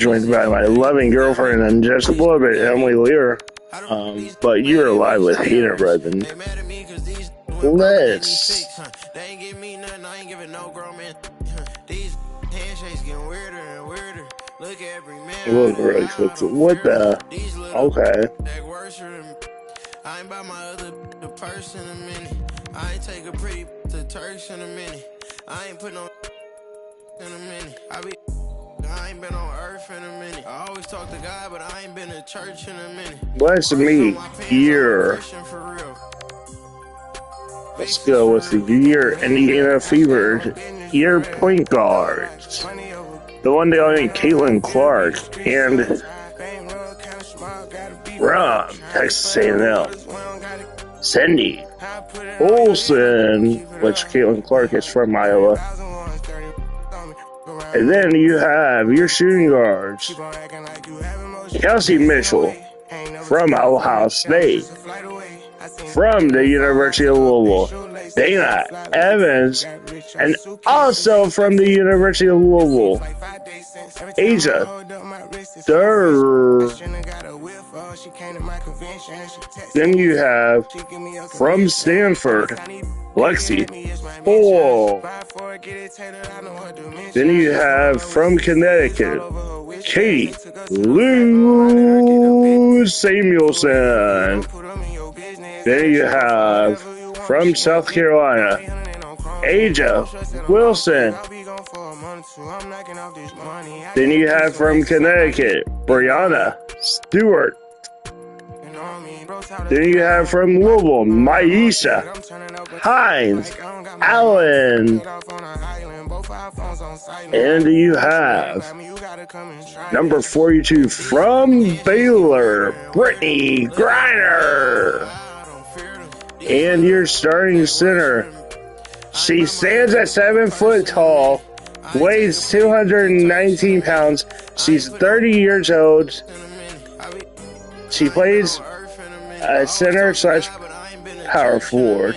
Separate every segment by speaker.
Speaker 1: joined by my loving girlfriend and just a little bit, Emily Lear. But you're alive with Hater Brethren. Let's. Look really quick. What the? Okay.
Speaker 2: I ain't by my other purse in a minute. I ain't take a pretty to Turks in a minute. I ain't put no in a minute. I ain't been on earth in a minute. I always talk to God, but I ain't been to church in a minute.
Speaker 1: Bless me, year. Let's go with the year Indiana Fever. Year point guards. The one day only Caitlin Clark and from Texas A&M. Cindy Olsen, which Caitlin Clark is from Iowa. And then you have your shooting guards, Kelsey Mitchell from Ohio State, from the University of Louisville, Dana Evans, and also from the University of Louisville, Asia Durr. Then you have from Stanford, Lexi Paul. Then you have from Connecticut, Katie Lou Samuelson. Then you have from South Carolina, Aja Wilson. Then you have from Connecticut, Brianna Stewart. Then you have from Louisville, Maisha Hines Allen. And you have number 42 from Baylor, Brittany Griner. And your starting center, she stands at 7 foot tall, weighs 219 pounds. She's 30 years old. She plays center / power forward.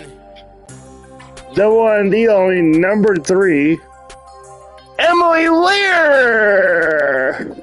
Speaker 1: The one, the only, number 3, Emily Lear.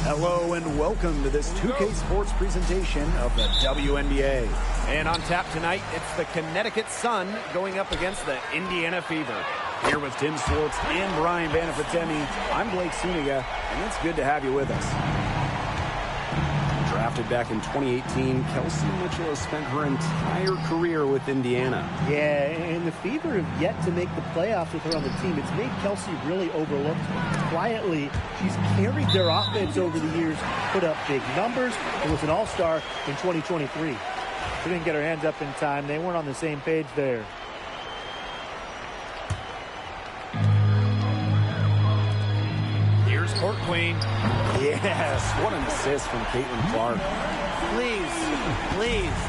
Speaker 3: Hello and welcome to this 2K Sports presentation of the WNBA. And on tap tonight, it's the Connecticut Sun going up against the Indiana Fever. Here with Tim Swartz and Brian Banafitemi, I'm Blake Suniga, and it's good to have you with us. Drafted back in 2018, Kelsey Mitchell has spent her entire career with Indiana.
Speaker 4: Yeah, and the Fever have yet to make the playoffs with her on the team. It's made Kelsey really overlooked. Quietly, she's carried their offense over the years, put up big numbers, and was an all-star in 2023. She didn't get her hands up in time. They weren't on the same page there.
Speaker 3: Here's Court Queen. Yes, what an assist from Caitlin Clark.
Speaker 5: Please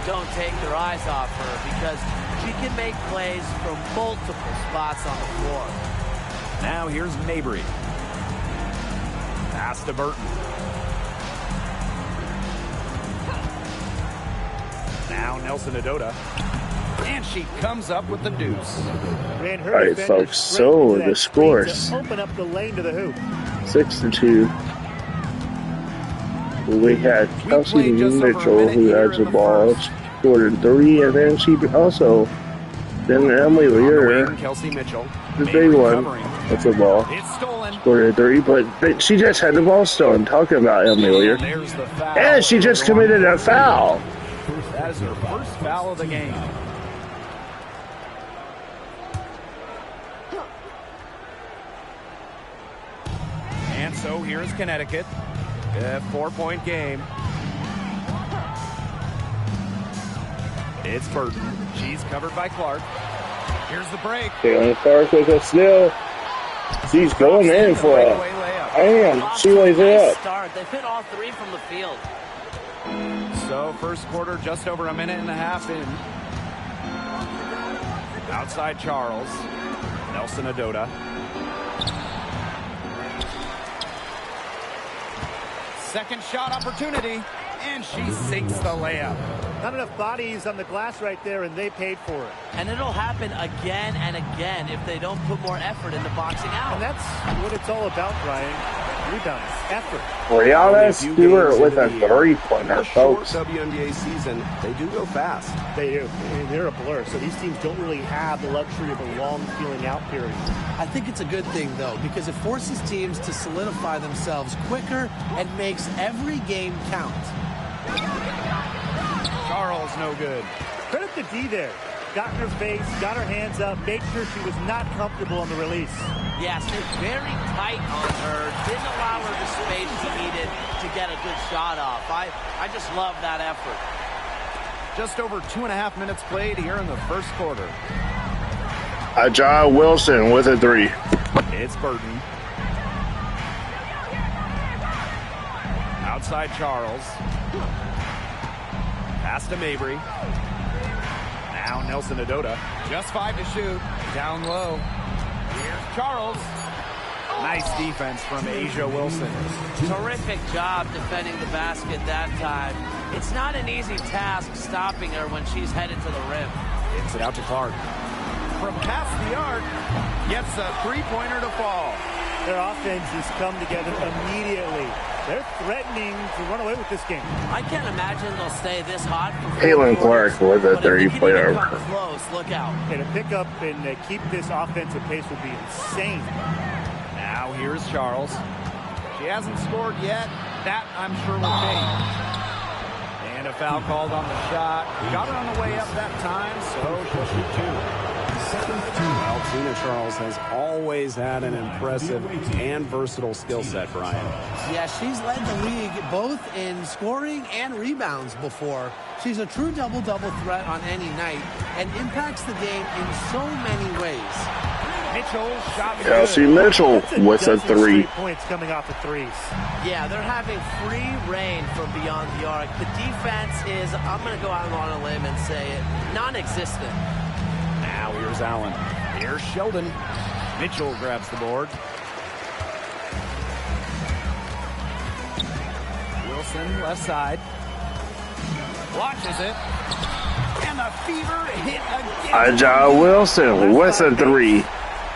Speaker 5: don't take their eyes off her because she can make plays from multiple spots on the floor.
Speaker 3: Now here's Mabry. Pass to Burton. Now Nelson Adota. And she comes up with the deuce.
Speaker 1: All right, folks, so the scores.
Speaker 4: Open up the lane to the hoop.
Speaker 1: 6-2. We had Kelsey Mitchell, who has the ball, scored 3, and then Emily Lear,
Speaker 3: Kelsey Mitchell,
Speaker 1: the big one, with the ball, scored 3, but she just had the ball stolen. Talking about Emily Lear, and she just committed a foul.
Speaker 3: That is her first foul of the game. And so here is Connecticut. A 4-point game. It's Burton. She's covered by Clark. Here's the break.
Speaker 1: Caitlin Clark with a steal. She's going in for a And she lays it
Speaker 5: Nice
Speaker 1: up.
Speaker 5: start. They've hit all three from the field.
Speaker 3: So first quarter, just over a minute and a half in. Outside Charles. Nelson Adota. Second shot opportunity, and she sinks the layup.
Speaker 4: Not enough bodies on the glass right there, and they paid for it.
Speaker 5: And it'll happen again and again if they don't put more effort into boxing out.
Speaker 4: And that's what it's all about, Brian. Rebounds, effort.
Speaker 1: Brianna Stewart with a three-pointer,
Speaker 6: Short
Speaker 1: folks.
Speaker 6: WNBA season, they do go fast.
Speaker 4: They do. And they're a blur, so these teams don't really have the luxury of a long feeling out period.
Speaker 7: I think it's a good thing, though, because it forces teams to solidify themselves quicker and makes every game count.
Speaker 3: Charles, no good.
Speaker 4: Credit to D there. Got in her face, got her hands up, made sure she was not comfortable on the release.
Speaker 5: Yeah, stayed very tight on her. Didn't allow her the space she needed to get a good shot off. I just love that effort.
Speaker 3: Just over 2.5 minutes played here in the first quarter.
Speaker 1: Ajah Wilson with a three.
Speaker 3: It's Burton. Outside Charles. Pass to Mabry. Now Nelson Adota. Just 5 to shoot. Down low. Here's Charles. Nice defense from Asia Wilson.
Speaker 5: Terrific job defending the basket that time. It's not an easy task stopping her when she's headed to the rim.
Speaker 3: Hits it out to Clark. From past the arc, gets a three-pointer to fall.
Speaker 4: Their offense has come together immediately. They're threatening to run away with this game.
Speaker 5: I can't imagine they'll stay this hot for
Speaker 1: Caitlin Clark with a
Speaker 5: but if they can
Speaker 1: three-pointer.
Speaker 5: even come close, look out.
Speaker 4: And to pick up and keep this offensive pace would be insane.
Speaker 3: Now here's Charles. She hasn't scored yet. That, I'm sure, will change. And a foul called on the shot. Got her on the way up that time, so she'll shoot two. Well, Tina Charles has always had an impressive and versatile skill set, Brian.
Speaker 7: Yeah, she's led the league both in scoring and rebounds before. She's a true double-double threat on any night and impacts the game in so many ways.
Speaker 3: Mitchell shot
Speaker 1: Kelsey
Speaker 3: good.
Speaker 1: Mitchell with a
Speaker 4: Dozen
Speaker 1: three.
Speaker 4: straight points coming off the threes.
Speaker 5: Yeah, they're having free reign from beyond the arc. The defense is, I'm going to go out on a limb and say it, non-existent.
Speaker 3: Now here's Allen. Here's Sheldon. Mitchell grabs the board. Wilson left side. Launches it. And the Fever hit again.
Speaker 1: Ajah Wilson with a three.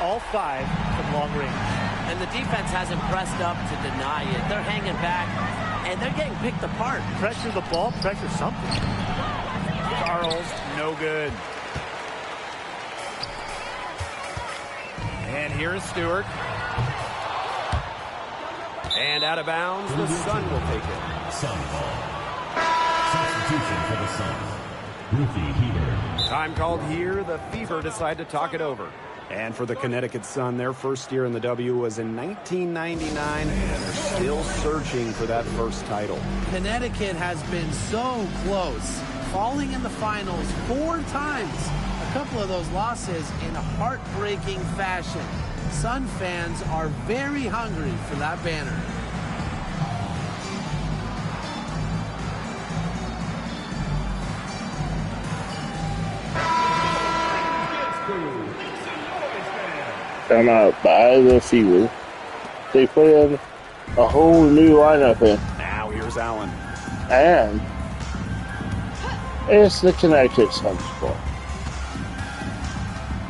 Speaker 4: All five from long range.
Speaker 5: And the defense hasn't pressed up to deny it. They're hanging back, and they're getting picked apart.
Speaker 4: Pressure the ball, pressure something.
Speaker 3: Charles, no good. And here's Stewart. And out of bounds, the Sun will take it.
Speaker 8: Sun ball. Substitution for the Suns. Ruthie Heater.
Speaker 3: Time called here. The Fever decide to talk it over. And for the Connecticut Sun, their first year in the W was in 1999, and they're still searching for that first title.
Speaker 7: Connecticut has been so close, falling in the finals 4 times. A couple of those losses in a heartbreaking fashion. Sun fans are very hungry for that banner.
Speaker 1: Come out by the Fever. They put in a whole new lineup in.
Speaker 3: Now here's Allen.
Speaker 1: And it's the Connecticut Sun score.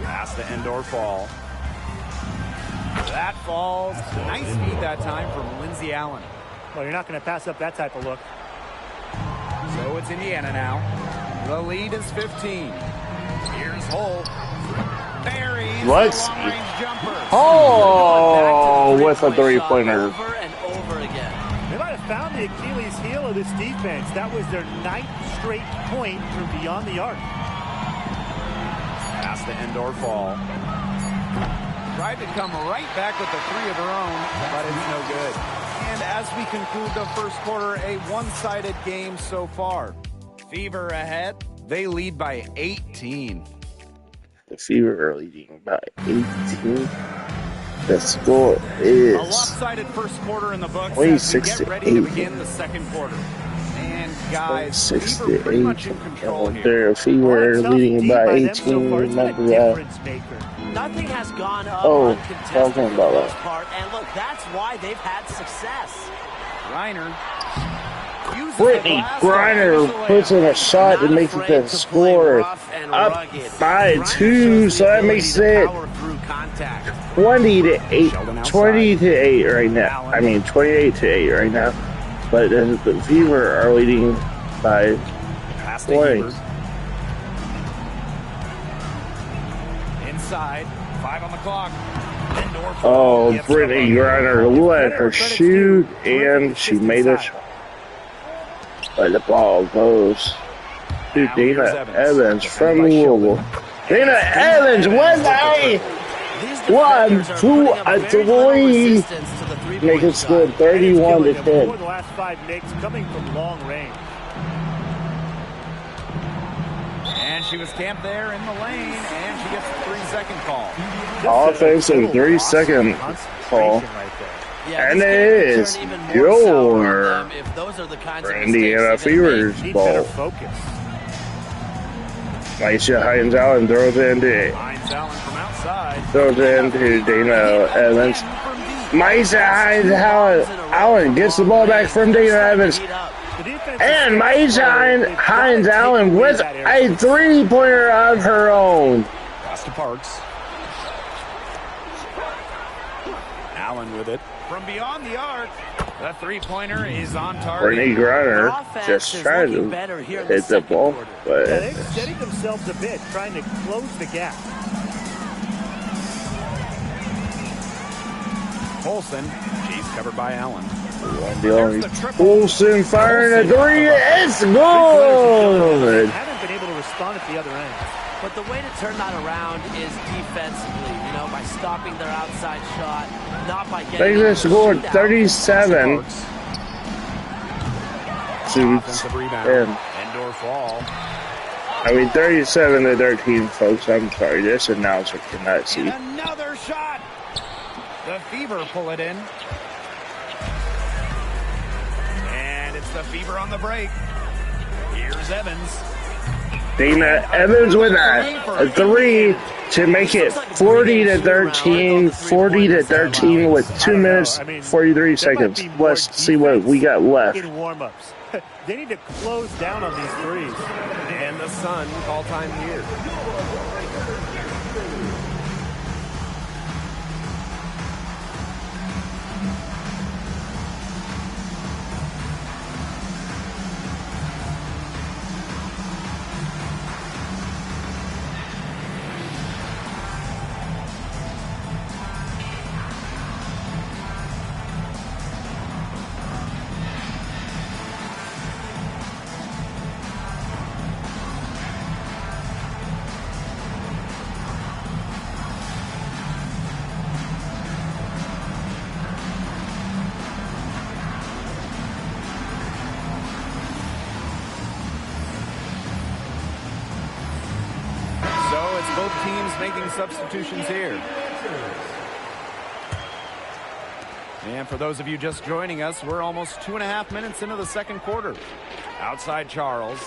Speaker 3: Pass to Endor fall. That falls. Nice feed that time from Lindsey Allen.
Speaker 4: Well, you're not going to pass up that type of look.
Speaker 3: So it's Indiana now. The lead is 15. Here's Hull. Buries
Speaker 1: Let's
Speaker 3: the long-range jumper.
Speaker 1: Oh, with a three-pointer.
Speaker 5: Over and over again.
Speaker 4: They might have found the Achilles heel of this defense. That was their 9th straight point from beyond the arc.
Speaker 3: Pass to Endor fall. Tried to come right back with the three of her own, but it's no good. And as we conclude the first quarter, a one-sided game so far. Fever ahead. They lead by 18.
Speaker 1: The Fever are leading by 18. The score
Speaker 3: A
Speaker 1: is
Speaker 3: lopsided first quarter in the books.
Speaker 1: 26
Speaker 3: as we get
Speaker 1: to
Speaker 3: ready to
Speaker 1: 8.
Speaker 3: begin the second quarter. And guys,
Speaker 1: 6
Speaker 3: Fever
Speaker 1: to
Speaker 3: pretty
Speaker 1: 8.
Speaker 3: much in control here.
Speaker 1: They're Fever leading by 18. Remember that.
Speaker 5: Nothing has gone up
Speaker 1: Oh,
Speaker 5: uncontested
Speaker 1: talking
Speaker 5: for the
Speaker 1: about
Speaker 5: most
Speaker 1: that.
Speaker 5: part, and look, that's why they've had success.
Speaker 3: Reiner.
Speaker 1: Brittany Griner puts in a shot to make the score up by 2, so that makes it 20 to 8. 20 to 8 right now. I mean 28 to 8 right now. But the Fever are leading by 20.
Speaker 3: Inside, 5 on the clock.
Speaker 1: Oh, Brittany Griner let her shoot, and she made a shot. But the ball goes to Dana Evans from Louisville. Dana Evans with a 1, 2, a 3. Make it score 31 to 10.
Speaker 4: The last 5 makes coming from long range.
Speaker 3: And she was camped there in the lane, and she gets a 3-second call.
Speaker 1: Offensive 3-second call. And it is your Indiana Fever's ball. Maisha Hines-Allen throws it into Dana Evans. Maisha Hines-Allen gets the ball back from Dana Evans. And Maisha Hines-Allen with a 3-pointer of her own.
Speaker 3: Costa Parks. Allen with it. From beyond the arc, the 3-pointer is on target.
Speaker 1: Brittany Griner just tried to hit the ball, but
Speaker 4: they're setting themselves a bit, trying to close the gap.
Speaker 3: Olsen, she's covered by Allen.
Speaker 1: Olsen firing a 3, it's good!
Speaker 4: Haven't been able to respond at the other end.
Speaker 5: But the way to turn that around is defensively, by stopping their outside shot, not by getting...
Speaker 1: They just scored 37 to 10.
Speaker 3: Indoor fall.
Speaker 1: I mean, 37 to 13, folks. I'm sorry, this announcer cannot see.
Speaker 3: And another shot. The Fever pull it in. And it's the Fever on the break. Here's Evans.
Speaker 1: Dana Evans with a 3 to make it 40 to 13. 40 to 13 with 2 minutes 43 seconds. Let's see what we got left.
Speaker 4: In warm-ups, they need to close down on these threes.
Speaker 6: And the Sun call time here.
Speaker 3: Both teams making substitutions here. And for those of you just joining us, we're almost 2.5 minutes into the second quarter. Outside Charles.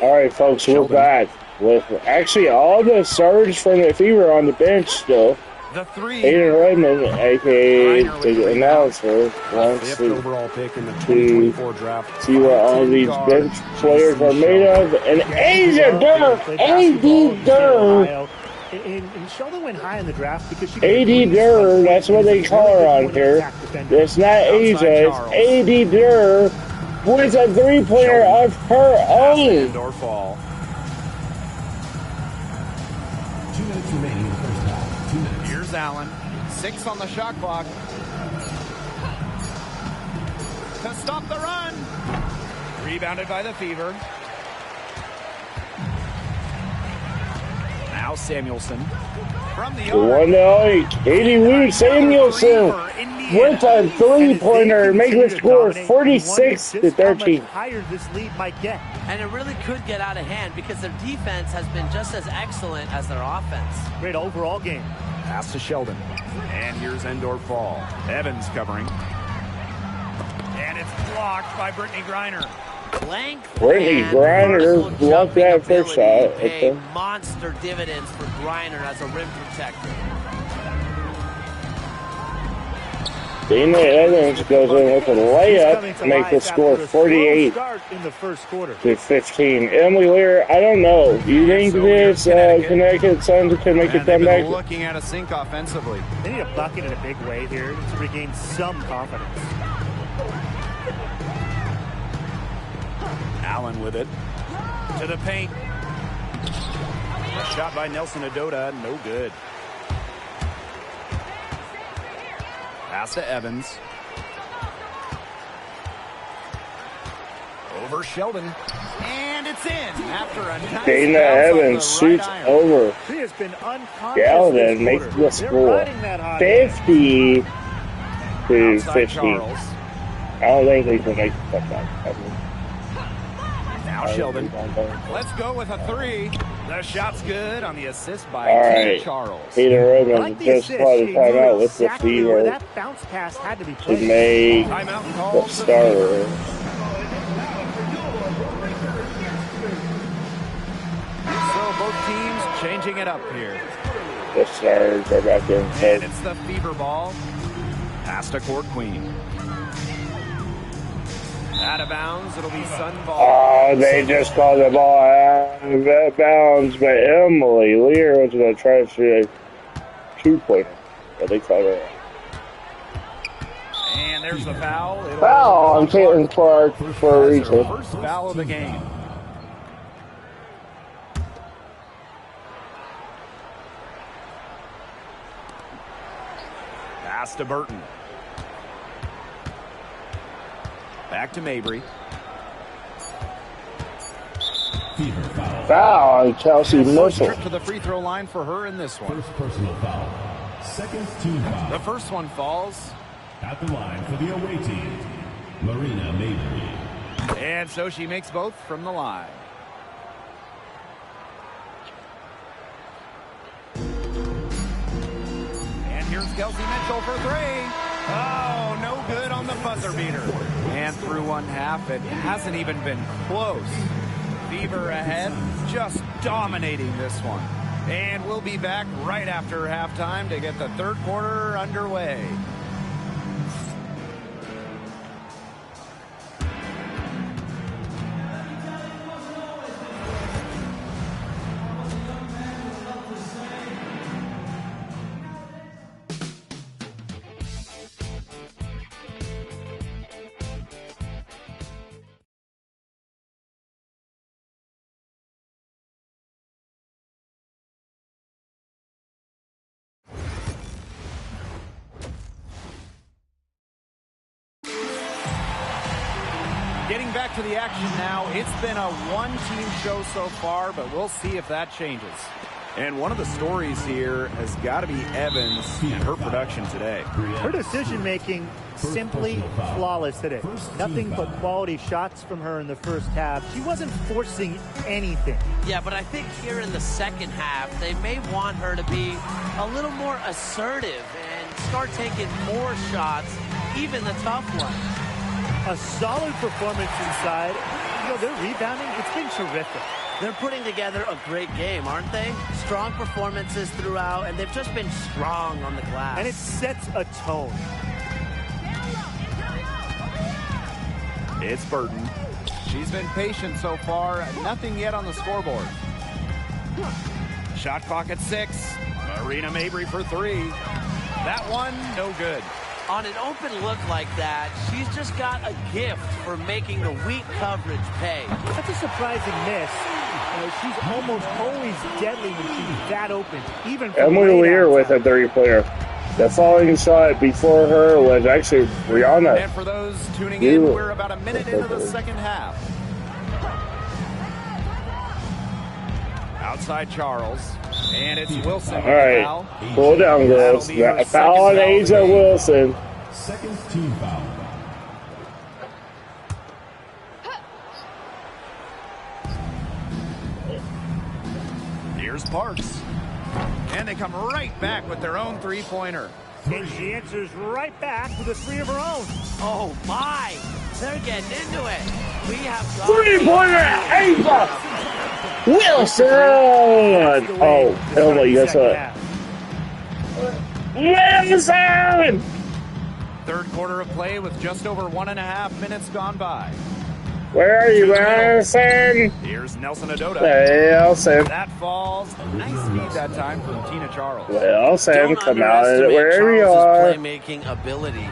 Speaker 1: All right, folks, we're back with actually all the starters from the Fever on the bench still.
Speaker 3: The 3.
Speaker 1: Aiden Redmond, a.k.a. the announcer, wants
Speaker 6: Fifth
Speaker 1: to
Speaker 6: overall pick in the 2024 draft.
Speaker 1: see what all these bench players are made of. And Asia Durr, A.D. Durr.
Speaker 4: And Sheldon went high in the draft because she...
Speaker 1: A.D. Durr, that's what they call her on here. It's not Asia, it's A.D. Durr with a 3-pointer of her own.
Speaker 3: Indoor fall.
Speaker 8: 2 minutes remaining in the first half. 2 minutes.
Speaker 3: Here's Allen. 6 on the shot clock. To stop the run. Rebounded by the Fever. Now Samuelson. From the
Speaker 1: one to only Katie Lee Samuelson with a 3-pointer, making the score 46 to 13.
Speaker 4: Higher this lead might get.
Speaker 5: And it really could get out of hand because their defense has been just as excellent as their offense.
Speaker 4: Great overall game.
Speaker 3: Pass to Sheldon. And here's Endorf Fall. Evans covering. And it's blocked by Brittany Griner.
Speaker 1: Brittany Griner blocked that first shot.
Speaker 5: Pay monster dividends for Griner as a rim protector.
Speaker 1: Dana Evans goes in with a layup to make the score 48
Speaker 4: in the first quarter.
Speaker 1: to 15. Emily Lear, I don't know. Do you think this Connecticut Suns can make a comeback?
Speaker 3: Looking at a sink offensively.
Speaker 4: They need a bucket in a big way here to regain some confidence.
Speaker 3: Allen with it. To the paint. A shot by Nelson Adota, no good. Pass to Evans. Over Sheldon. And it's in after a nice
Speaker 1: Dana Evans shoots over
Speaker 4: She has been unconscious.
Speaker 1: Galvin, makes the score 50 to 15.
Speaker 3: Charles.
Speaker 1: I don't think they can make the comeback.
Speaker 3: Now Sheldon. Let's go with a three. The shot's good on the assist by
Speaker 1: All
Speaker 3: Charles.
Speaker 1: right. Peter Redmond just caught a timeout with the Fever
Speaker 4: That bounce pass had to be
Speaker 1: to
Speaker 4: played.
Speaker 1: make
Speaker 3: Timeout
Speaker 1: the
Speaker 3: called.
Speaker 1: starter.
Speaker 3: So both teams changing it up here.
Speaker 1: The starters are back in.
Speaker 3: And it's the Fever ball. Pass to Court Queen. Out of bounds, it'll be Sun ball.
Speaker 1: Oh, they just called the ball out of bounds, but Emily Lear was going to try to shoot a two-pointer, but they called it.
Speaker 3: And there's the foul.
Speaker 1: Foul on Caitlin Clark for a reason.
Speaker 3: First foul of the game. Pass to Burton. Back to Mabry.
Speaker 1: Foul on Chelsea Mitchell.
Speaker 3: Trip to the free throw line for her in this one.
Speaker 8: First personal foul. Second team foul.
Speaker 3: The first one falls.
Speaker 8: At the line for the away team, Marina Mabry.
Speaker 3: And so she makes both from the line. And here's Kelsey Mitchell for three. Oh, no good on the buzzer beater. And through one half, it hasn't even been close. Fever ahead, just dominating this one. And we'll be back right after halftime to get the third quarter underway. Getting back to the action now. It's been a one-team show so far, but we'll see if that changes. And one of the stories here has got to be Evans and her production today.
Speaker 4: Her decision-making simply flawless today. Nothing but quality shots from her in the first half. She wasn't forcing anything.
Speaker 5: Yeah, but I think here in the second half, they may want her to be a little more assertive and start taking more shots, even the tough ones.
Speaker 4: A solid performance inside. You know, their rebounding, it's been terrific.
Speaker 5: They're putting together a great game, aren't they? Strong performances throughout, and they've just been strong on the glass.
Speaker 4: And it sets a tone.
Speaker 3: It's Burton. She's been patient so far. Nothing yet on the scoreboard. Shot clock at 6. Marina Mabry for 3. That one, no good.
Speaker 5: On an open look like that, she's just got a gift for making the weak coverage pay.
Speaker 4: That's a surprising miss. She's almost always deadly when she's that open, even from
Speaker 1: Emily Lear with a three-pointer. The following shot before her was actually Rihanna.
Speaker 3: And for those tuning in, we're about a minute into the second half. Outside Charles. And it's Wilson.
Speaker 1: All right, cool down, girls. Foul on Asia Wilson.
Speaker 8: Second team foul.
Speaker 3: Here's Parks. And they come right back with their own three-pointer.
Speaker 4: And she answers right back with a three of her own.
Speaker 5: Oh, my. They're getting into it. We have got
Speaker 1: 3-pointer, Ava Wilson. Oh, Elma, you guys saw it. Wilson.
Speaker 3: Third quarter of play with just over 1.5 minutes gone by.
Speaker 1: Where are you, Wilson?
Speaker 3: Here's Nelson Adota.
Speaker 1: Wilson.
Speaker 3: That falls. Nice speed that time from Tina Charles.
Speaker 1: Wilson,
Speaker 5: Don't
Speaker 1: come out of it
Speaker 5: underestimate
Speaker 1: wherever you
Speaker 5: Charles's
Speaker 1: are.
Speaker 5: playmaking ability.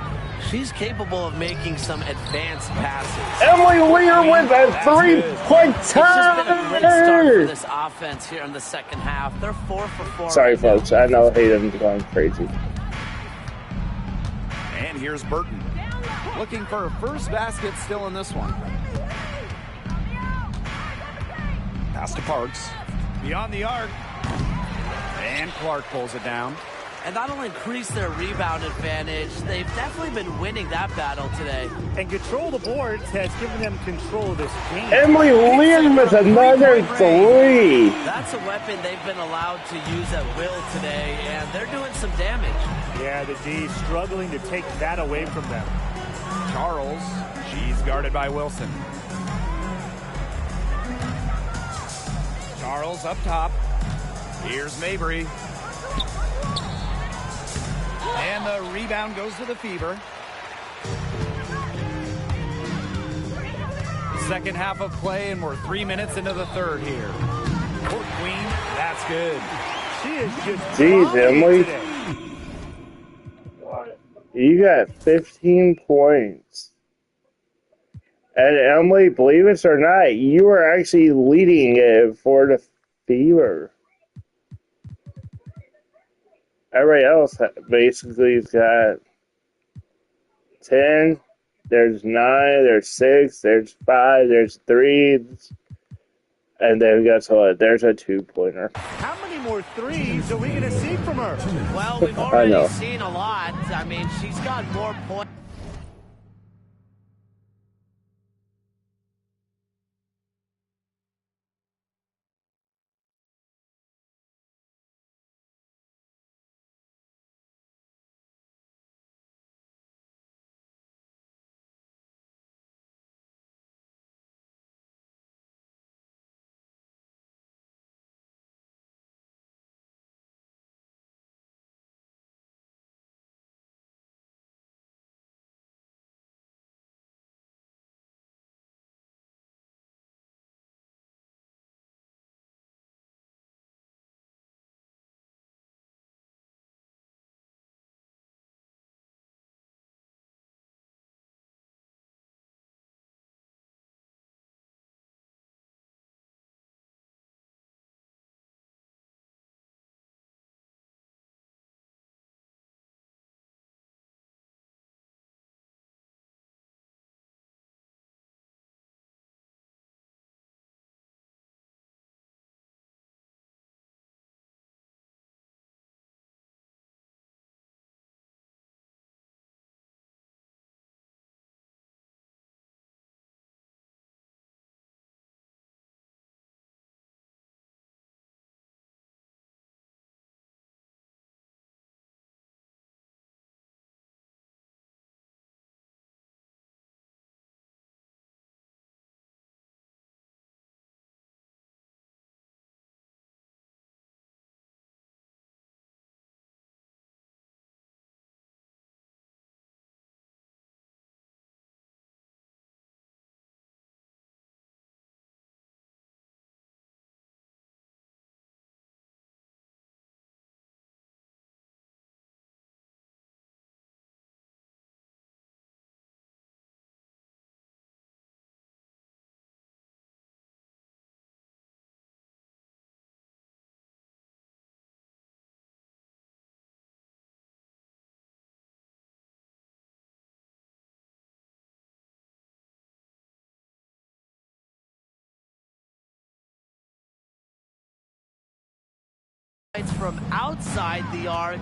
Speaker 5: She's capable of making some advanced passes.
Speaker 1: Emily Lear with a three-point
Speaker 5: It's just been a great start for
Speaker 1: tie.
Speaker 5: this offense here in the second half. They're 4 for 4.
Speaker 1: Sorry,
Speaker 5: right now.
Speaker 1: folks. I know Hayden's going crazy.
Speaker 3: And here's Burton. Looking for her first basket still in this one. Pass to Parks. Beyond the arc. And Clark pulls it down.
Speaker 5: And that'll increase their rebound advantage. They've definitely been winning that battle today.
Speaker 4: And control the boards has given them control of this game.
Speaker 1: Emily Lear with another three.
Speaker 5: That's a weapon they've been allowed to use at will today, and they're doing some damage.
Speaker 4: Yeah, the D struggling to take that away from them.
Speaker 3: Charles. She's guarded by Wilson. Charles up top. Here's Mabry. And the rebound goes to the Fever. Second half of play, and we're 3 minutes into the third here. Court Queen, that's good.
Speaker 4: She is just
Speaker 1: Jeez, Emily.
Speaker 4: today.
Speaker 1: You got 15 points. And Emily, believe it or not, you are actually leading it for the Fever. Everybody else basically has got 10. There's 9. There's 6. There's 5. There's 3. And then we got there's a 2-pointer.
Speaker 4: How many more threes are we going to see from her?
Speaker 5: Well, we've
Speaker 1: I
Speaker 5: already
Speaker 1: know.
Speaker 5: seen a lot. I mean, she's got more points. From outside the arc.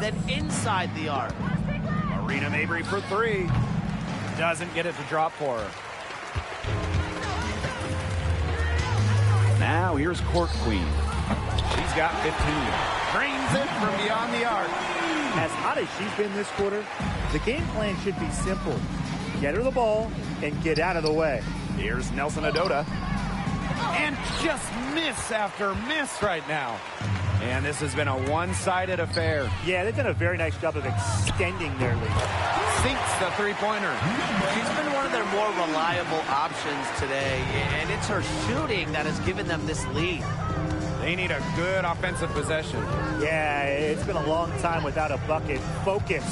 Speaker 5: than inside the arc.
Speaker 3: Marina Mabry for three. Doesn't get it to drop for her. Now here's Court Queen. She's got 15. Drains it from beyond the arc.
Speaker 4: As hot as she's been this quarter, the game plan should be simple. Get her the ball and get out of the way.
Speaker 3: Here's Nelson Adota. And just miss after miss right now. And this has been a one-sided affair.
Speaker 4: Yeah, they've done a very nice job of extending their lead.
Speaker 3: Sinks the three-pointer.
Speaker 5: She's been one of their more reliable options today, and it's her shooting that has given them this lead.
Speaker 3: They need a good offensive possession.
Speaker 4: Yeah, it's been a long time without a bucket. Focus.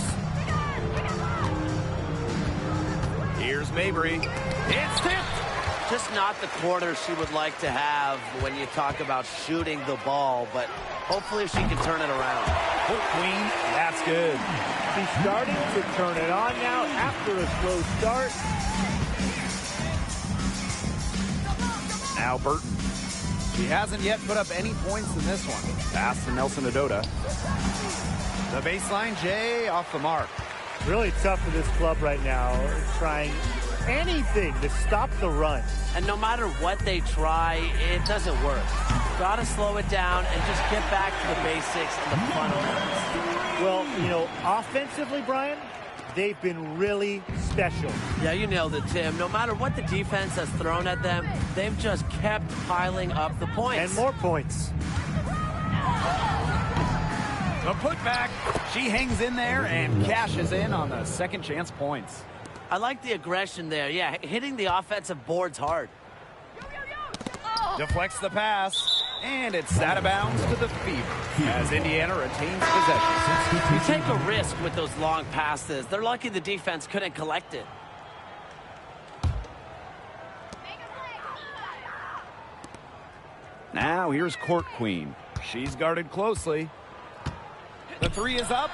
Speaker 3: Here's Mabry. It's tipped.
Speaker 5: Just not the quarter she would like to have when you talk about shooting the ball, but hopefully she can turn it around.
Speaker 3: Court Queen, that's good.
Speaker 4: She's starting to turn it on now after a slow start.
Speaker 3: Now Burton. She hasn't yet put up any points in this one. Pass to Nelson Adota. The baseline, Jay, off the mark.
Speaker 4: Really tough for this club right now, trying anything to stop the run.
Speaker 5: And no matter what they try, it doesn't work. Gotta slow it down and just get back to the basics and the fundamentals.
Speaker 4: Well, you know, offensively, Brian, they've been really special.
Speaker 5: Yeah, you nailed it, Tim. No matter what the defense has thrown at them, they've just kept piling up the points.
Speaker 4: And more points.
Speaker 3: The putback. She hangs in there and cashes in on the second chance points.
Speaker 5: I like the aggression there. Yeah, hitting the offensive boards hard.
Speaker 3: Deflects the pass, and it's out of bounds to the Fever as Indiana retains possession.
Speaker 5: You take a risk with those long passes. They're lucky the defense couldn't collect it.
Speaker 3: Now here's Court Queen. She's guarded closely. The three is up,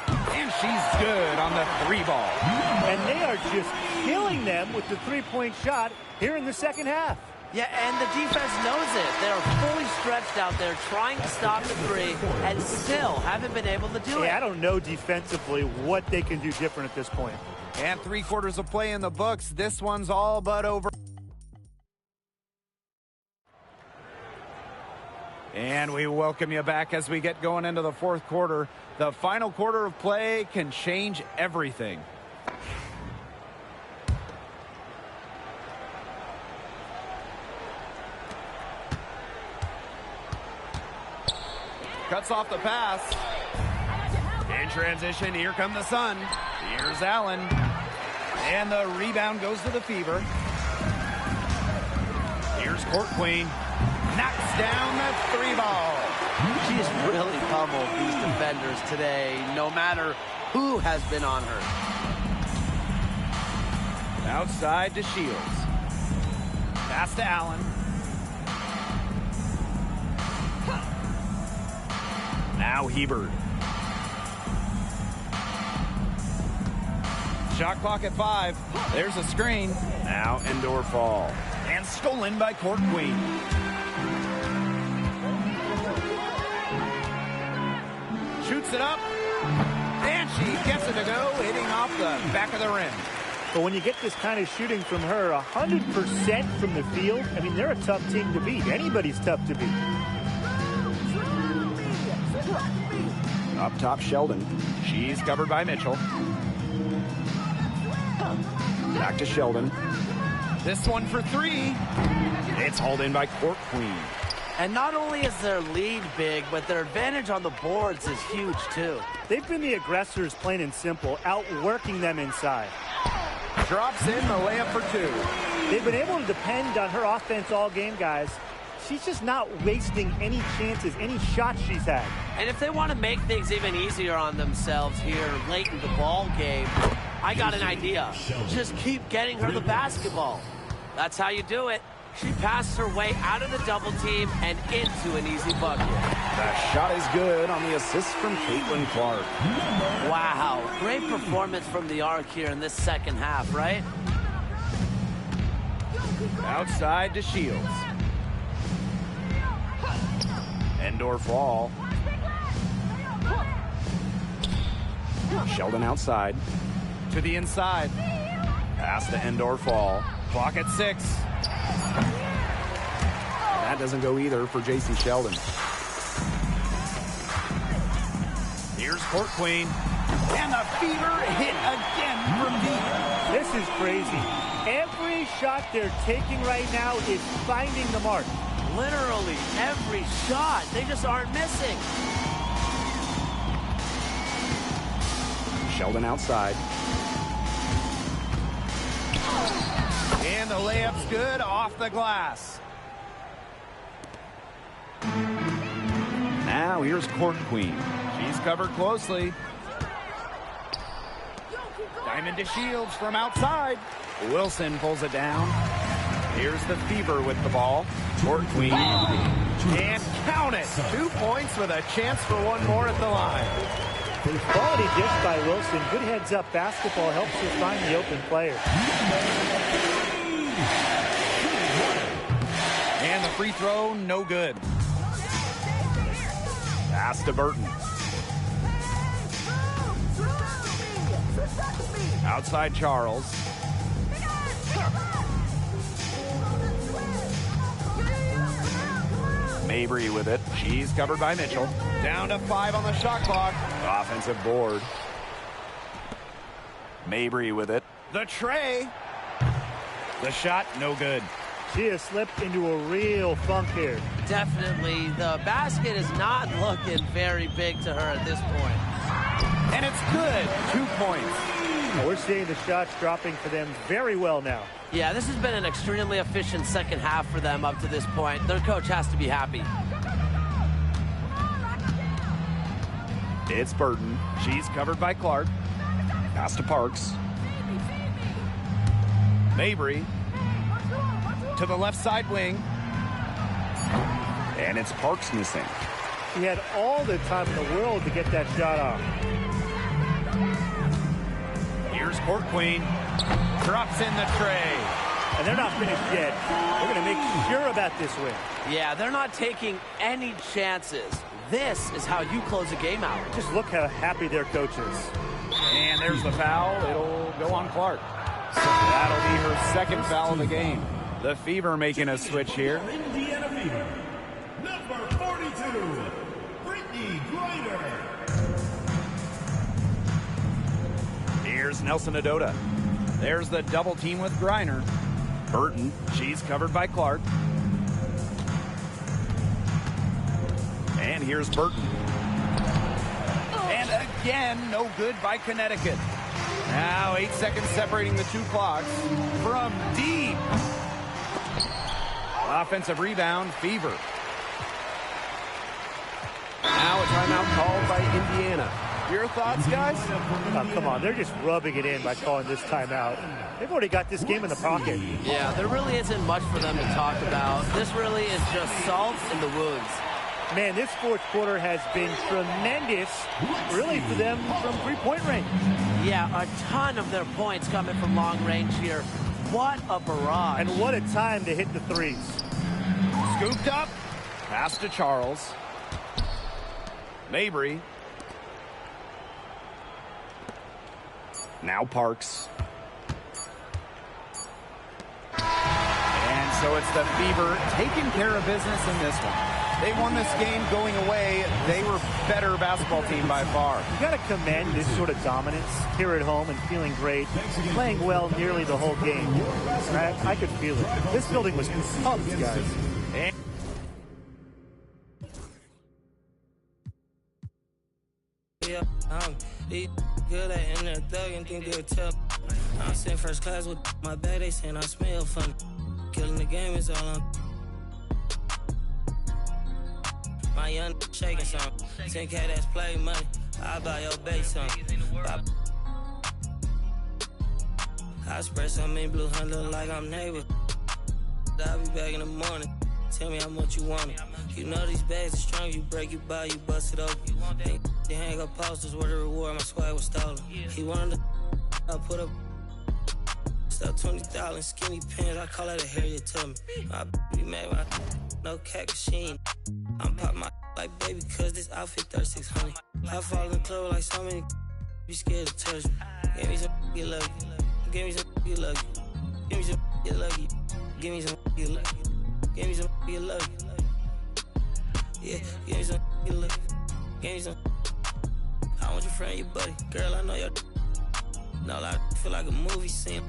Speaker 3: and she's good on the three ball.
Speaker 4: And they are just killing them with the three-point shot here in the second half.
Speaker 5: Yeah, and the defense knows it. They're fully stretched out there trying to stop the three and still haven't been able to do it.
Speaker 4: I don't know defensively what they can do different at this point.
Speaker 3: And 3/4 of play in the books. This one's all but over. And we welcome you back as we get going into the fourth quarter. The final quarter of play can change everything. Cuts off the pass. In transition, here come the Sun. Here's Allen. And the rebound goes to the Fever. Here's Court Queen. Knocks down that three ball.
Speaker 5: She's really pummeled these defenders today, no matter who has been on her.
Speaker 3: Outside to Shields. Pass to Allen. Now Hebert. Shot clock at 5. There's a screen. Now indoor fall. And stolen by Court Queen. Shoots it up. And she gets it to go, hitting off the back of the rim.
Speaker 4: But when you get this kind of shooting from her, 100% from the field, I mean, they're a tough team to beat. Anybody's tough to beat.
Speaker 3: Up top, Sheldon. She's covered by Mitchell. Back to Sheldon. This one for 3. It's hauled in by Court Queen.
Speaker 5: And not only is their lead big, but their advantage on the boards is huge, too.
Speaker 4: They've been the aggressors, plain and simple, outworking them inside.
Speaker 3: Drops in the layup for 2.
Speaker 4: They've been able to depend on her offense all game, guys. She's just not wasting any chances, any shots she's had.
Speaker 5: And if they want to make things even easier on themselves here late in the ball game, I got an idea. Just keep getting her the basketball. That's how you do it. She passes her way out of the double team and into an easy bucket.
Speaker 3: The shot is good on the assist from Caitlin Clark.
Speaker 5: Wow, great performance from the arc here in this second half, right?
Speaker 3: Outside to Shields. Endor fall. Sheldon outside. To the inside. Pass to end or fall. Clock at 6. That doesn't go either for J.C. Sheldon. Here's Court Queen. And the Fever hit again from deep.
Speaker 4: This is crazy. Every shot they're taking right now is finding the mark.
Speaker 5: Literally every shot. They just aren't missing.
Speaker 3: Sheldon outside. And the layup's good off the glass. Now here's Court Queen. She's covered closely. Diamond to Shields from outside. Wilson pulls it down. Here's the Fever with the ball. Court Queen. And count it. 2 points with a chance for one more at the line.
Speaker 4: Quality dish by Wilson. Good heads-up basketball helps her find the open player.
Speaker 3: And the free throw, no good. Pass to Burton. Outside Charles. Mabry with it. She's covered by Mitchell. Down to 5 on the shot clock. Offensive board. Mabry with it. The tray. The shot, no good.
Speaker 4: She has slipped into a real funk here.
Speaker 5: Definitely. The basket is not looking very big to her at this point.
Speaker 3: And it's good. 2 points.
Speaker 4: We're seeing the shots dropping for them very well now.
Speaker 5: Yeah, this has been an extremely efficient second half for them up to this point. Their coach has to be happy.
Speaker 3: It's Burton. She's covered by Clark. Pass to Parks. Mabry. To the left side wing. And it's Parks missing.
Speaker 4: He had all the time in the world to get that shot off.
Speaker 3: Here's Court Queen. Drops in the tray.
Speaker 4: And they're not finished yet. We're going to make sure about this win.
Speaker 5: Yeah, they're not taking any chances. This is how you close a game out.
Speaker 4: Just look how happy their coach is.
Speaker 3: And there's the foul. It'll go on Clark. So that'll be her second foul of the game. The Fever making a switch here.
Speaker 8: Indiana Fever. Number 42, Brittany Griner.
Speaker 3: Here's Nelson Adota. There's the double team with Griner. Burton, she's covered by Clark. And here's Burton. And again, no good by Connecticut. Now 8 seconds separating the 2 clocks. From deep. Offensive rebound, Fever. Now a timeout called by Indiana. Your thoughts, guys?
Speaker 4: Oh, come on, they're just rubbing it in by calling this timeout. They've already got this game in the pocket.
Speaker 5: Yeah, there really isn't much for them to talk about. This really is just salt in the wounds.
Speaker 4: Man, this fourth quarter has been tremendous, really, for them from three-point range.
Speaker 5: Yeah, a ton of their points coming from long range here. What a barrage.
Speaker 4: And what a time to hit the threes.
Speaker 3: Scooped up. Pass to Charles. Mabry. Now Parks. And so it's the Fever taking care of business in this one. They won this game going away. They were better basketball team by far.
Speaker 4: You got to commend this sort of dominance here at home and feeling great, playing well nearly the whole game. And I could feel it. This building was pumped, guys.
Speaker 3: And
Speaker 2: yeah, good at in there thug and think they'll tell. I'm sitting first class with my bag, they saying I smell funny. Killing the game is all I'm. My young shaking some. 10K that's play money. I buy your base some. I spread some in blue hunt, look like I'm neighbor. I'll be back in the morning. Tell me how much you want it. You know these bags are strong. You break, you buy, you bust it open. They hang up posters where the reward my swag was stolen. He wanted to I put up stuff 20,000 skinny pants. I call that a Harriet Tubman. I be mad my no cat machine. I'm popping my like baby cause this outfit 3600. I fall in the club like so many.
Speaker 9: be scared to touch me. Give me some get lucky. Give me some get lucky. Give me some get lucky. Give me some get lucky. Give me some get lucky. Yeah, give me some get lucky. Give me some. I want your friend, your buddy. Girl, I know your. No, I feel like a movie scene.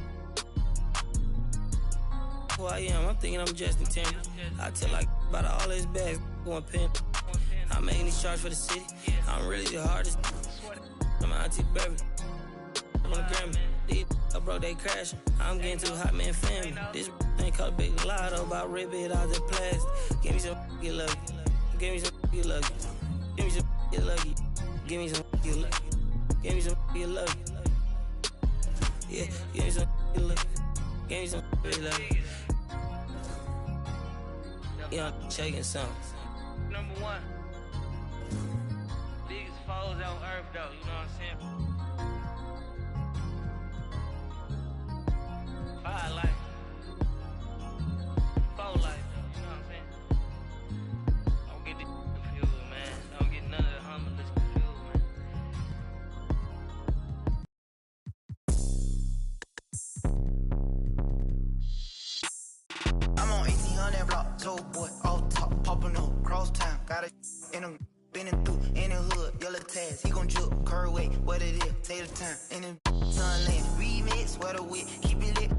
Speaker 9: Who I am, I'm thinking I'm Justin Timberlake. I tell like about all his bags going pin. I'm making these charts for the city. I'm really the hardest. I'm auntie baby. I'm on the Grammy. These I broke, they crashing. I'm getting too hot, man, family. This thing called Big Lotto, about rip it out the plastic. Give me some get lucky. Give me some get lucky. Give me some get lucky. Give me some get lucky. Give me some get lucky. Yeah, give me some get lucky. Give me some get lucky. Yeah, I'm shaking something.
Speaker 10: Number one. Biggest foes on earth, though, you know what I'm saying? Fire life. Foe life, though, you know what I'm saying? Don't get this confused, man. Don't get none of the humblest confused, man.
Speaker 11: I'm on 1800 block, so boy, off top, popping up, cross town, got a in them, bending through, in the hood, yellow tags, he gon' juke, curve way, what it is, take the time, in the sunland, remix, what a wit, keep it lit.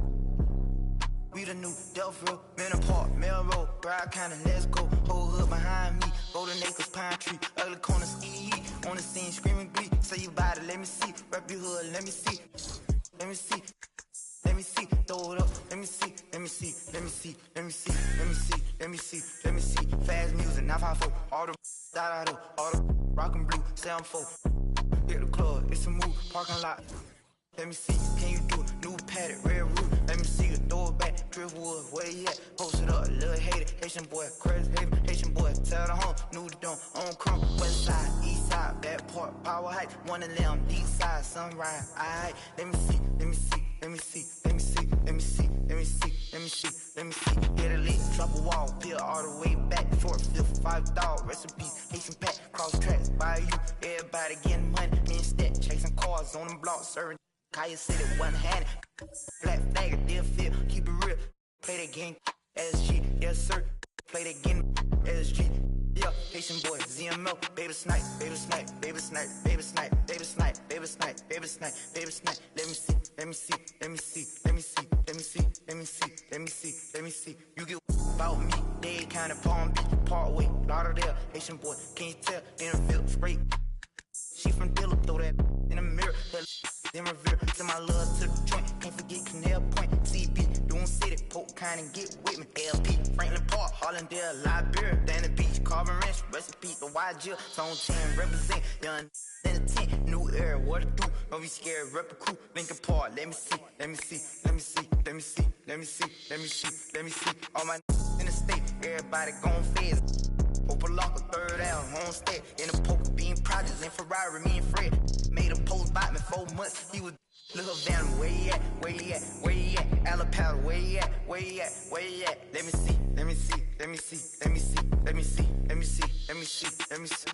Speaker 11: We the new Delphro, Manor Park, Melrose, Bride County, let's go, whole hood behind me, Golden Acres, Pine Tree, ugly corner, ski, on the scene, screaming glee, say you bout it, let me see, rep your hood, let me see, let me see. Let me see, throw it up, let me see, let me see, let me see, let me see, let me see, let me see, let me see. Fast music, 954, all the all the rock and blue, 7-4. Hit the club, it's a move, parking lot. Let me see, can you do it? New paddock, red roof. Let me see you throw it back, Driftwood, where you at? Post it up, little hater, Haitian boy, crazy haven, Haitian boy, tell the home, new the dome, on crumb, west side, east side, back part, power height, one of them, deep side, sunrise, alright. Let me see, let me see. Let me see, let me see, let me see, let me see, let me see, let me see. Get a lick, drop a wall, peel all the way back. 4th, 5th, 5 dog, recipes, Haitian pack, cross tracks, by you. Everybody getting money, me instead, chasing cars on them blocks, serving. Kaya City, one handed. Flat flag, a deal feel, keep it real. Play that game, SG, yes sir. Play that game, SG. Yeah, Haitian boy, ZML, baby snipe, baby snipe, baby snipe, baby snipe, baby snipe, baby snipe, baby snipe, baby snipe. Let me see, let me see, let me see, let me see, let me see, let me see, let me see, let me see. You get about me, they kind of Palm Beach, Parkway, Lauderdale, Haitian boy, can't you tell? In a field, spray. She from Dilla, throw that in the mirror, then revere. Send my love to the joint, can't forget Canal Point, CB, doing city, poke kind and get with me. LP, Franklin Park, Hollandale, Liberia, Danny Beach, Carvin Ranch, recipe, the YG, Zone 10, represent, young in the 10, new era, what to do, don't be scared, rep a crew, Lincoln Park, let me see, let me see, let me see, let me see, let me see, let me see, let me see, all my in the state, everybody gon' fizz. Open locker, third out, homestead, in the poker, being projects, in Ferrari, me and Fred, made a post by me 4 months, he was little Van, where he at, where he at, where he at, Alapata, where he at, where he at, where he at, let me see, let me see, let me see, let me see, let me see, let me see, let me see, let me see.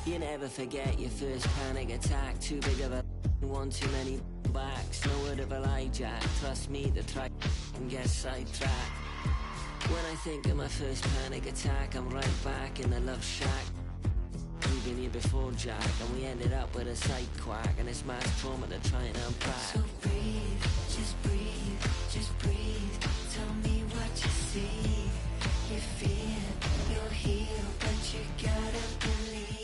Speaker 9: You never forget your first panic attack. Too big of a one, too many backs. No word of a lie, Jack. Trust me to try and get sidetracked. When I think of my first panic attack, I'm right back in the love shack. We've been here before, Jack, and we ended up with a sight quack, and it's mass trauma to try and unpack.
Speaker 12: So breathe, just breathe, just breathe. Tell me what you see. You feel, you'll heal, but you gotta believe.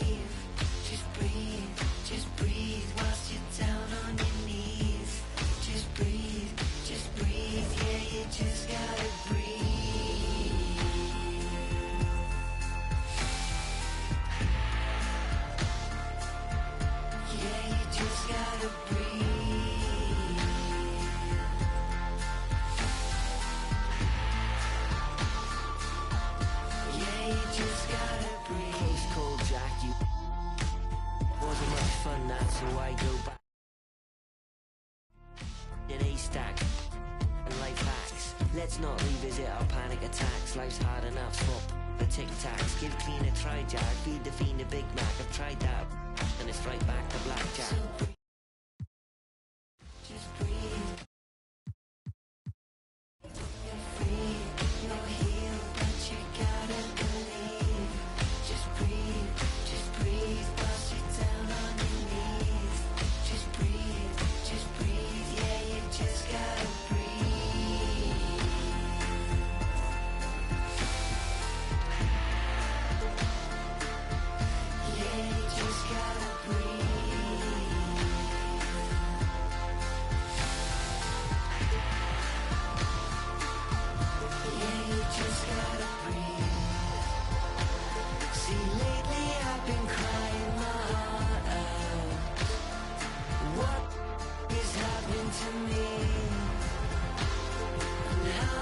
Speaker 12: Just breathe whilst you're down on your knees. Just breathe, yeah, you just gotta breathe. Yeah, you just gotta breathe. gotta breathe. Close call, Jack, you wasn't much fun that, so I go back. An A-stack and life hacks. Let's not revisit our panic attacks. Life's hard enough, swap the tic-tacs. Give clean a try, Jack. Feed the fiend a Big Mac. I've tried that, and it's right back to blackjack. So just breathe. You're free, you're healed, but you gotta believe. Just breathe, bust it down on your knees. Just breathe, yeah, you just gotta breathe. Yeah, you just gotta breathe. Yeah, you just gotta breathe. See, lately I've been crying my heart out. What is happening to me? How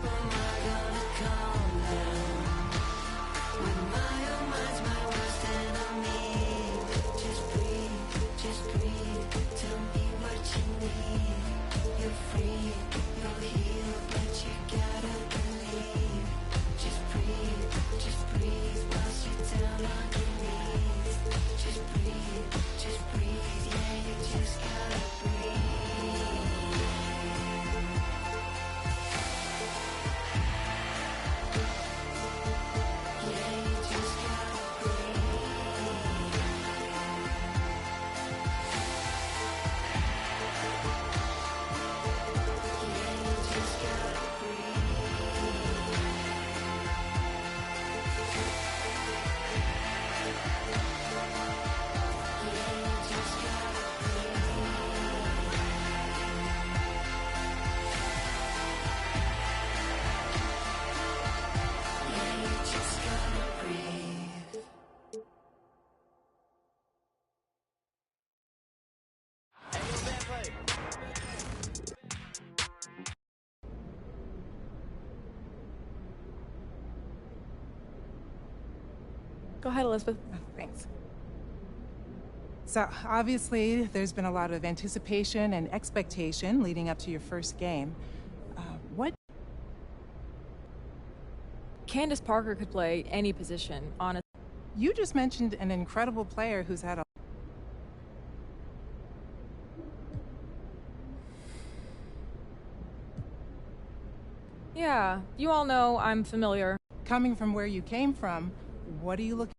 Speaker 12: am I gonna calm down when my own mind's my worst enemy? Just breathe, tell me what you need. You're free, you're healed, but you gotta believe. Just breathe, whilst you're down on your knees. Just breathe, yeah, you just gotta breathe. Yeah, you just gotta breathe. Yeah, you just gotta breathe. Yeah, you just gotta breathe. Yeah, you just gotta breathe.
Speaker 13: Go ahead, Elizabeth.
Speaker 14: Thanks. So, obviously, there's been a lot of anticipation and expectation leading up to your first game. What?
Speaker 13: Candace Parker could play any position, honestly.
Speaker 14: You just mentioned an incredible player who's had a...
Speaker 13: Yeah, you all know I'm familiar.
Speaker 14: Coming from where you came from, what are you looking...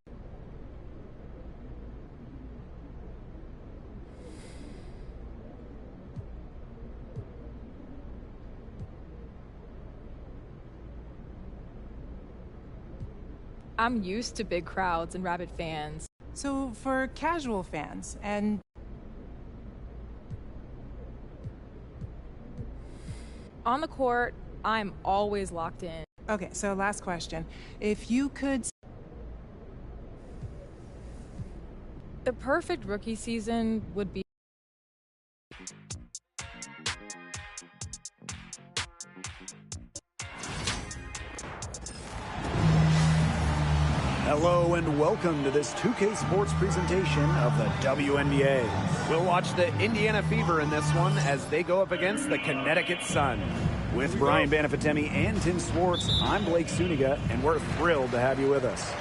Speaker 13: I'm used to big crowds and rabid fans.
Speaker 14: So, for casual fans, and...
Speaker 13: On the court, I'm always locked in.
Speaker 14: Okay, so last question. If you could...
Speaker 13: The perfect rookie season would be...
Speaker 3: Hello and welcome to this 2K Sports presentation of the WNBA. We'll watch the Indiana Fever in this one as they go up against the Connecticut Sun. With Brian Banafitemi and Tim Swartz, I'm Blake Suniga, and we're thrilled to have you with us.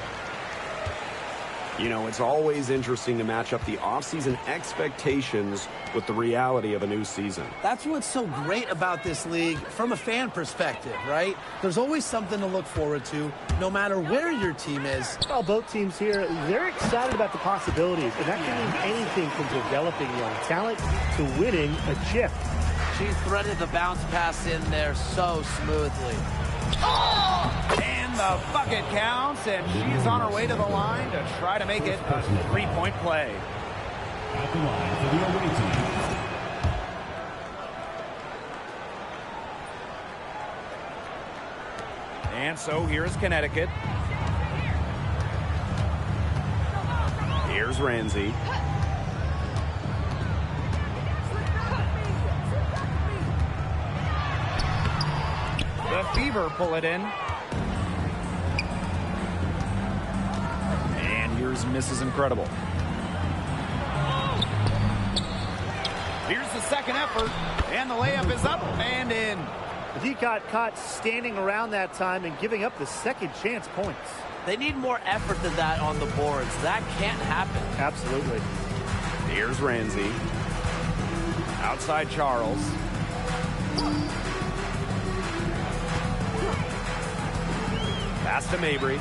Speaker 6: You know, it's always interesting to match up the offseason expectations with the reality of a new season.
Speaker 7: That's what's so great about this league from a fan perspective, right? There's always something to look forward to, no matter where your team is.
Speaker 4: Well, both teams here, they're excited about the possibilities, and that can mean anything from developing young talent to winning a chip.
Speaker 5: She threaded the bounce pass in there so smoothly.
Speaker 3: And the bucket counts, and she's on her way to the line to try to make it a three-point play.
Speaker 8: At the line for the away team.
Speaker 3: And so here's Connecticut. Here's Ramsey. The Fever pull it in. here's Mrs. Incredible. Here's the second effort, and the layup is up and in.
Speaker 4: But he got caught standing around that time and giving up the second chance points.
Speaker 5: They need more effort than that on the boards. That can't happen.
Speaker 4: Absolutely.
Speaker 3: Here's Ramsey. Outside Charles. Pass to Mabry.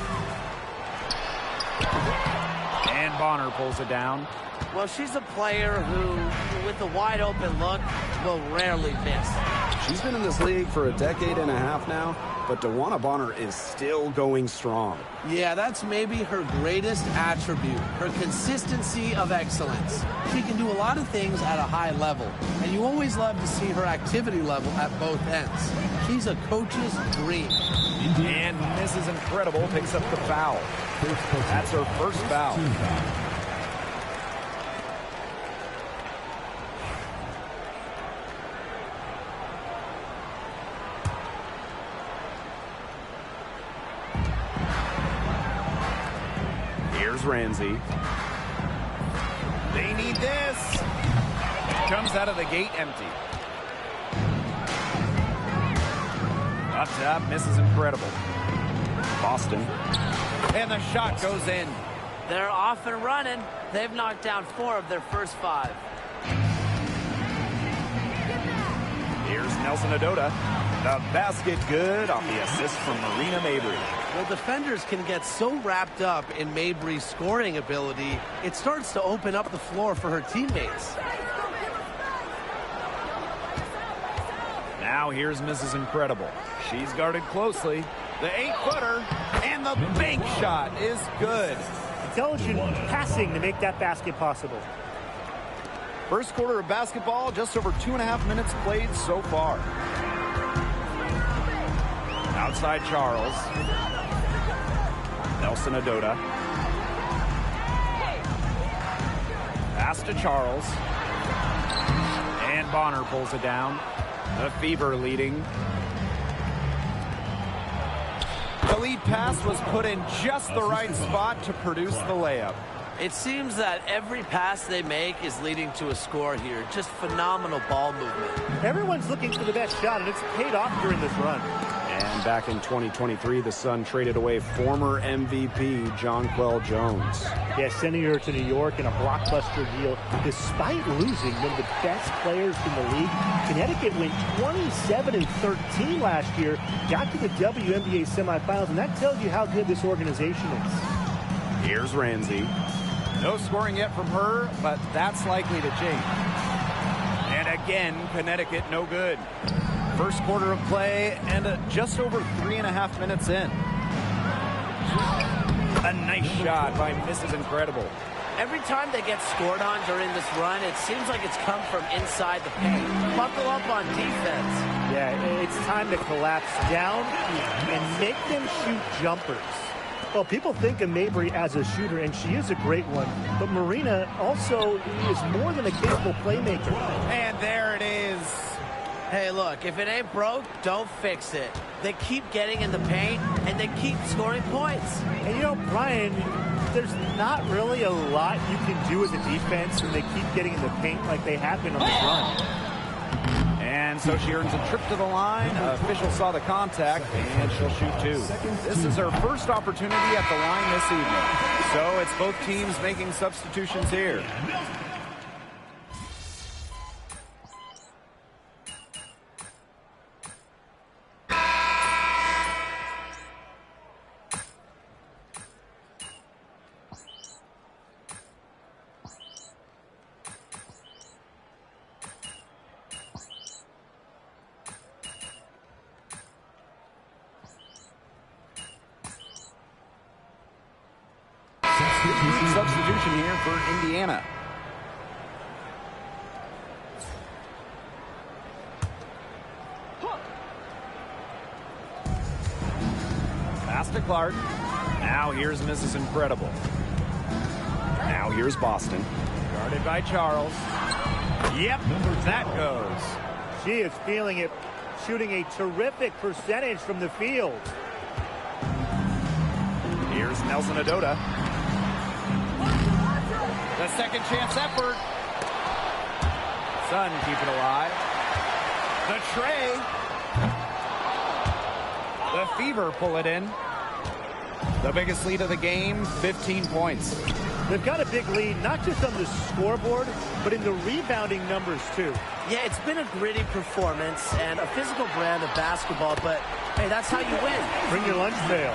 Speaker 3: And Bonner pulls it down.
Speaker 5: Well, she's a player who, with a wide open look, will rarely miss.
Speaker 6: She's been in this league for a decade and a half now, but DeWanna Bonner is still going strong.
Speaker 7: Yeah, that's maybe her greatest attribute, her consistency of excellence. She can do a lot of things at a high level, and you always love to see her activity level at both ends. She's a coach's dream.
Speaker 3: And Mrs. Incredible picks up the foul. That's her first foul. Here's Ramsey. They need this. Comes out of the gate empty. Up top, Mrs. Incredible. Boston. And the shot goes in.
Speaker 5: They're off and running. They've knocked down 4 of their first 5.
Speaker 3: Here's Nelson Adota. The basket good off the assist from Marina Mabry.
Speaker 7: Well, defenders can get so wrapped up in Mabry's scoring ability, it starts to open up the floor for her teammates.
Speaker 3: Now here's Mrs. Incredible. She's guarded closely. The 8-footer and the bank shot is good.
Speaker 4: Intelligent passing to make that basket possible.
Speaker 3: First quarter of basketball, just over 2.5 minutes played so far. Outside Charles. Nelson Adota. Pass to Charles. And Bonner pulls it down. The Fever leading. The lead pass was put in just the right spot to produce the layup.
Speaker 5: It seems that every pass they make is leading to a score here. Just phenomenal ball movement.
Speaker 4: Everyone's looking for the best shot, and it's paid off during this run.
Speaker 6: And back in 2023, the Sun traded away former MVP Jonquel Jones.
Speaker 4: Yeah, sending her to New York in a blockbuster deal. Despite losing one of the best players in the league, Connecticut went 27-13 last year, got to the WNBA semifinals, and that tells you how good this organization is.
Speaker 3: Here's Ramsey. No scoring yet from her, but that's likely to change. And again, Connecticut no good. First quarter of play and just over 3.5 minutes in. A nice shot by Mrs. Incredible.
Speaker 5: Every time they get scored on during this run, it seems like it's come from inside the paint. Buckle up on defense.
Speaker 4: Yeah, it's time to collapse down and make them shoot jumpers. Well, people think of Mabry as a shooter, and she is a great one. But Marina also is more than a capable playmaker.
Speaker 3: And there it is.
Speaker 5: Hey, look, if it ain't broke, don't fix it. They keep getting in the paint, and they keep scoring points.
Speaker 4: And you know, Brian, there's not really a lot you can do as a defense when they keep getting in the paint like they have been on this run.
Speaker 3: And so she earns a trip to the line. Official saw the contact, and she'll shoot 2. This is her first opportunity at the line this evening. So it's both teams making substitutions here. Substitution here for Indiana. Pass to Clark. Now here's Mrs. Incredible. Now here's Boston. Guarded by Charles. Yep, that goes.
Speaker 4: She is feeling it, shooting a terrific percentage from the field.
Speaker 3: Here's Nelson Adota. The second chance effort. Sun keep it alive. The tray. The Fever pull it in. The biggest lead of the game, 15 points.
Speaker 4: They've got a big lead, not just on the scoreboard, but in the rebounding numbers, too.
Speaker 5: Yeah, it's been a gritty performance and a physical brand of basketball, but, hey, that's how you win.
Speaker 4: Bring your lunch pail.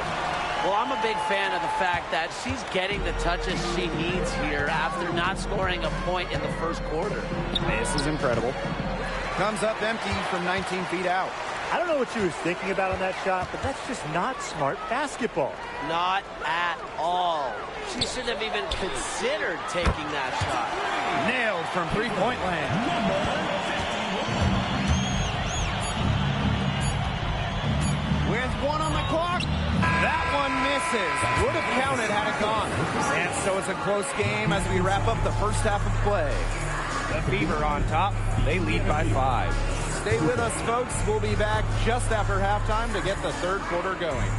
Speaker 5: Well, I'm a big fan of the fact that she's getting the touches she needs here after not scoring a point in the first quarter.
Speaker 3: This is incredible. Comes up empty from 19 feet out.
Speaker 4: I don't know what she was thinking about on that shot, but that's just not smart basketball.
Speaker 5: Not at all. She shouldn't have even considered taking that shot.
Speaker 3: Nailed from three-point land. With one on the clock. That one misses. Would have counted had it gone. And so it's a close game as we wrap up the first half of play. The Fever on top. They lead by 5. Stay with us, folks. We'll be back just after halftime to get the third quarter going.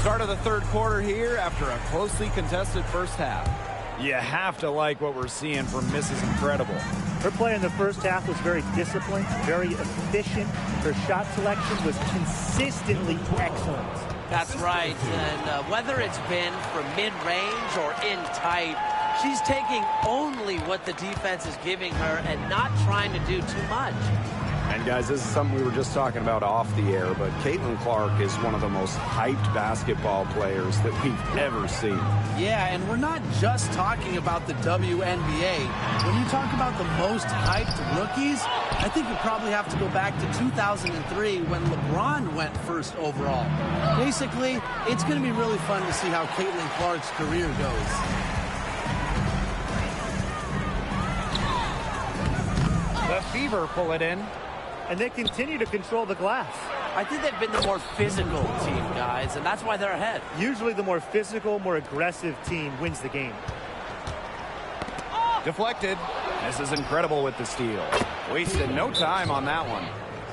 Speaker 3: Start of the third quarter here after a closely contested first half. You have to like what we're seeing from Mrs. Incredible.
Speaker 4: Her play in the first half was very disciplined, very efficient. Her shot selection was consistently excellent.
Speaker 5: That's right, and whether it's been from mid-range or in tight, she's taking only what the defense is giving her and not trying to do too much.
Speaker 6: And guys, this is something we were just talking about off the air, but Caitlin Clark is one of the most hyped basketball players that we've ever seen.
Speaker 7: Yeah, and we're not just talking about the WNBA. When you talk about the most hyped rookies, I think you probably have to go back to 2003 when LeBron went first overall. Basically, it's going to be really fun to see how Caitlin Clark's career goes.
Speaker 3: The Fever pull it in.
Speaker 4: And they continue to control the glass.
Speaker 5: I think they've been the more physical team, guys, and that's why they're ahead.
Speaker 4: Usually the more physical, more aggressive team wins the game.
Speaker 3: Deflected. This is Incredible with the steal. Wasted no time on that one.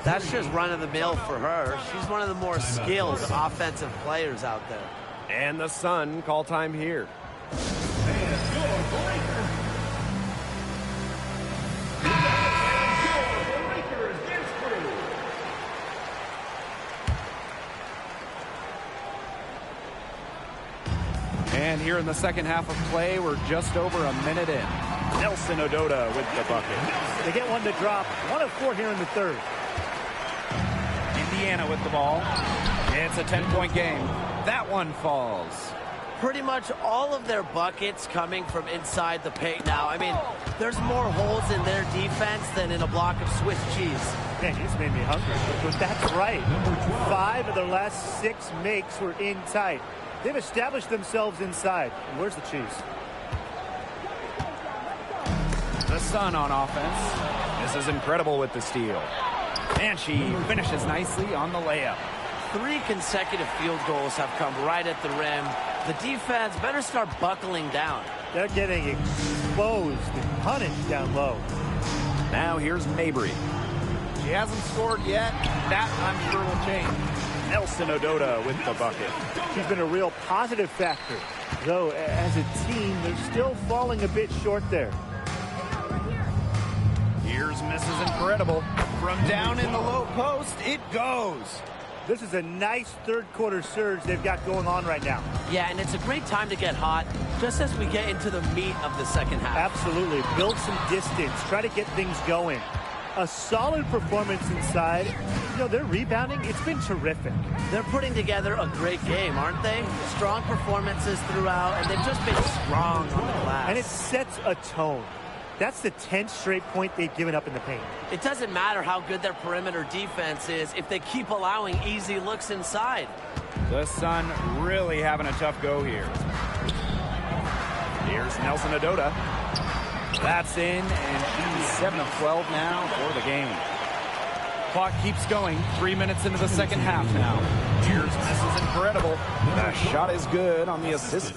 Speaker 5: That's just run-of-the-mill for her. She's one of the more skilled offensive players out there.
Speaker 6: And the Sun call time here.
Speaker 3: And here in the second half of play, we're just over a minute in. Nelson Ododa with the bucket.
Speaker 4: They get one to drop. 1 of 4 here in the third.
Speaker 3: Indiana with the ball. It's a 10-point game. That one falls.
Speaker 5: Pretty much all of their buckets coming from inside the paint now. I mean, there's more holes in their defense than in a block of Swiss cheese.
Speaker 4: Man, you just made me hungry. But that's right. 5 of their last 6 makes were in tight. They've established themselves inside. And where's the cheese?
Speaker 3: The Sun on offense. This is Incredible with the steal. And she finishes nicely on the layup.
Speaker 5: 3 consecutive field goals have come right at the rim. The defense better start buckling down.
Speaker 4: They're getting exposed and punished down low.
Speaker 3: Now here's Mabry. She hasn't scored yet. That, I'm sure, will change. Nelson Ododa with the bucket.
Speaker 4: She's been a real positive factor. Though, as a team, they're still falling a bit short there.
Speaker 3: Here's Mrs. Incredible. From down in the low post, it goes.
Speaker 4: This is a nice third quarter surge they've got going on right now.
Speaker 5: Yeah, and it's a great time to get hot, just as we get into the meat of the second half.
Speaker 4: Absolutely. Build some distance. Try to get things going. A solid performance inside. You know, their rebounding, it's been terrific.
Speaker 5: They're putting together a great game, aren't they? Strong performances throughout, and they've just been strong on the glass.
Speaker 4: And it sets a tone. That's the 10th straight point they've given up in the paint.
Speaker 5: It doesn't matter how good their perimeter defense is if they keep allowing easy looks inside.
Speaker 3: The Sun really having a tough go here. Here's Nelson Ododa. That's in, and she's 7 of 12 now for the game. Clock keeps going. 3 minutes into the second half now. Here's Mrs. Incredible. The shot is good on the assist.